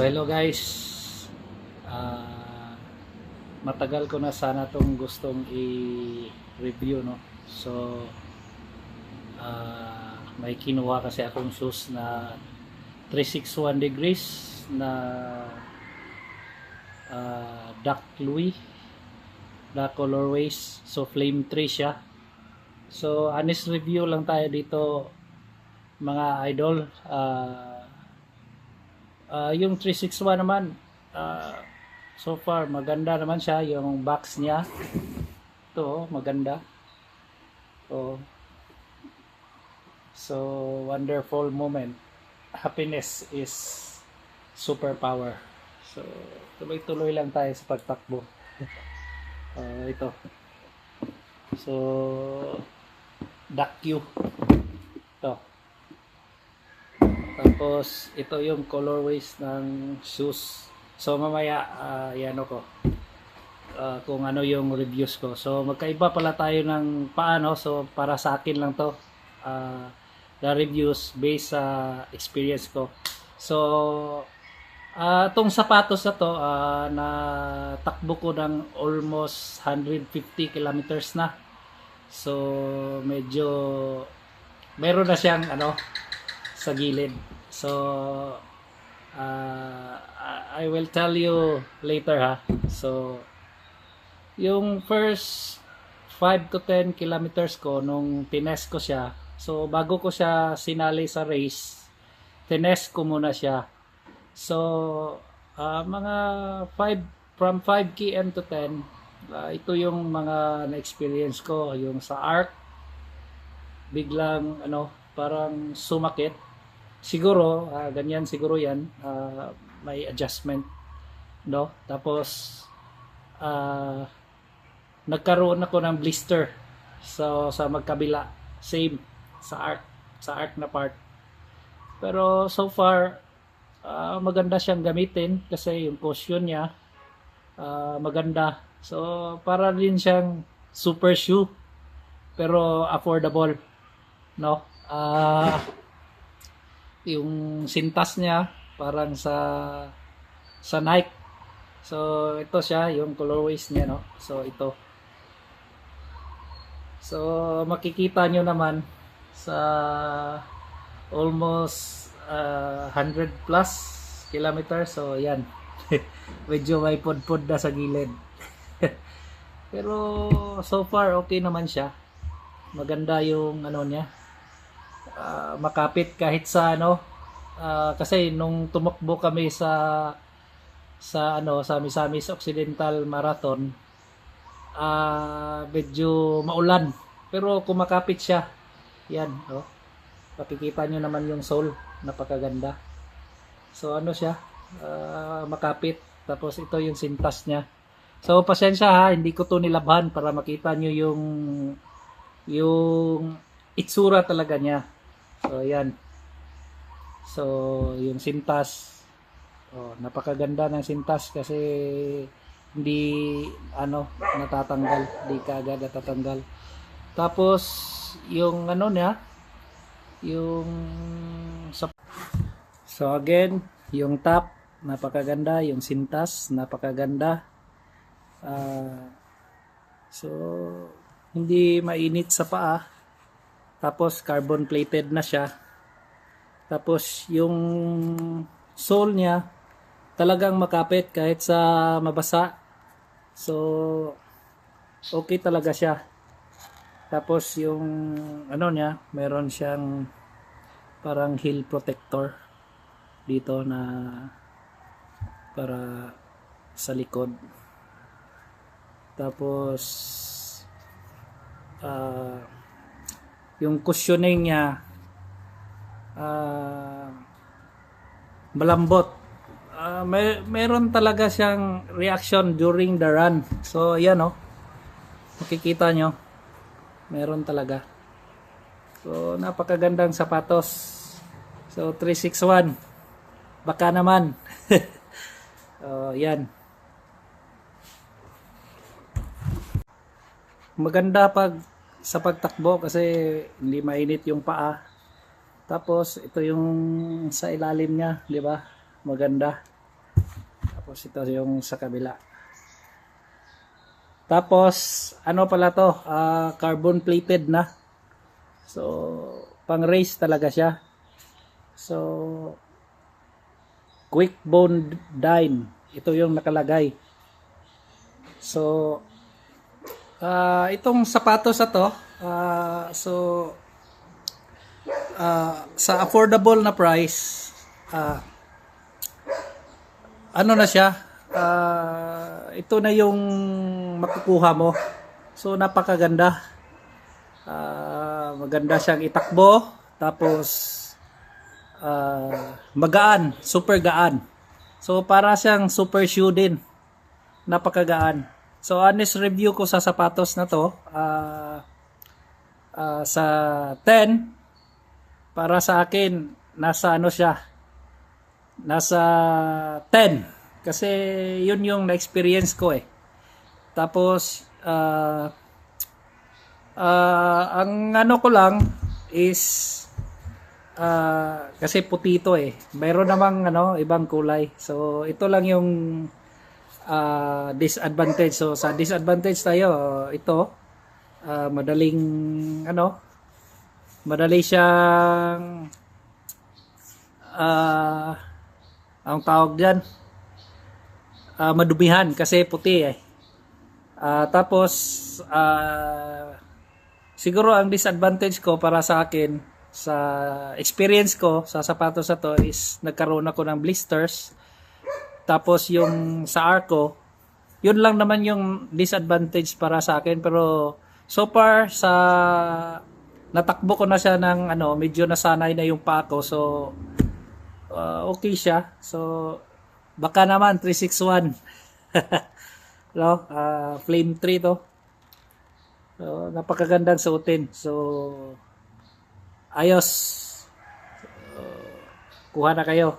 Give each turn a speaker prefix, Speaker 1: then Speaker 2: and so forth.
Speaker 1: Hello guys. Ah, Matagal ko na sana tong gustong i-review, no. So may kinuha kasi akong shoes na 361 degrees na Duck Louis, Duck colorways. So flame 3 siya. So honest review lang tayo dito mga idol. Yung 361 naman, so far maganda naman siya. Yung box niya ito, maganda. So wonderful moment. Happiness is superpower. So tuloy-tuloy lang tayo sa pagtakbo. Ito, so Duck Q ito. Tapos ito yung colorways ng shoes. So mamaya yan ako kung ano yung reviews ko. So magkaiba pala tayo ng paano. So para sa akin lang to, the reviews based sa experience ko. So tong sapatos na to, na takbo ko ng almost 150 kilometers na. So medyo meron na siyang sa gilid. So I will tell you later ha. So yung first 5 to 10 kilometers ko nung tinest ko siya. So bago ko siya sinali sa race, tinest ko muna siya. So mga 5 from 5 km to 10, ito yung mga na-experience ko. Yung sa arc, biglang parang sumakit. Siguro ganyan siguro yan, may adjustment, no. Tapos nagkaroon ako ng blister sa magkabila, same sa arc na part. Pero so far maganda siyang gamitin kasi yung cushion niya maganda. So para din siyang super shoe pero affordable, no. Yung sintas niya parang sa Nike. So ito siya yung colorways niya, no. So ito, so makikita nyo naman sa almost 100 plus kilometers. So yan medyo may pudpud na sa gilid pero so far okay naman siya. Maganda yung niya, makapit kahit sa kasi nung tumakbo kami sa Misamis Occidental Marathon, medyo maulan pero kumakapit siya. Yan, makikita nyo naman yung sole, napakaganda. So siya, makapit. Tapos ito yung sintas niya. So pasensya ha, hindi ko to nilabhan para makita nyo yung itsura talaga niya. So yan. So yung sintas, napakaganda ng sintas kasi hindi natatanggal, hindi kaagad natatanggal. Tapos yung niya, yung so again, yung top napakaganda, yung sintas napakaganda. So hindi mainit sa paa. Tapos carbon plated na siya. Tapos yung sole niya talagang makapit kahit sa mabasa. So okay talaga siya. Tapos yung niya, meron siyang parang heel protector dito na para sa likod. Tapos yung cushioning niya malambot. Meron talaga siyang reaction during the run. So yan makikita nyo, meron talaga. So napakagandang sapatos. So 361, baka naman. Yan, maganda sa pagtakbo kasi hindi mainit yung paa. Tapos ito yung sa ilalim niya, di ba? Maganda. Tapos ito yung sa kabila. Tapos ano pala to? Carbon plated na. So pang race talaga siya. So quick bone dine. Ito yung nakalagay. So itong sapatos na to, sa affordable na price, ano na siya, ito na yung makukuha mo. So napakaganda. Maganda siyang itakbo, tapos magaan, super gaan. So para siyang super shoe din. Napakagaan. So honest review ko sa sapatos na to, sa 10, para sa akin nasa ano siya, nasa 10 kasi yun yung na-experience ko eh. Tapos ang ano ko lang is kasi puti ito eh. Mayroon namang ibang kulay. So ito lang yung disadvantage. So sa disadvantage tayo, ito madali siyang ang tawag diyan, madumihan kasi puti eh. Tapos siguro ang disadvantage ko para sa akin, sa experience ko sa sapatos na to, is nagkaroon ako ng blisters. Tapos yung sa Arco, yun lang naman yung disadvantage para sa akin. Pero so far, sa natakbo ko na siya ng medyo nasanay na yung paa ko. So okay siya. So baka naman 361. No? Flame 3 to. So napakagandang suotin. So ayos. Kuha na kayo.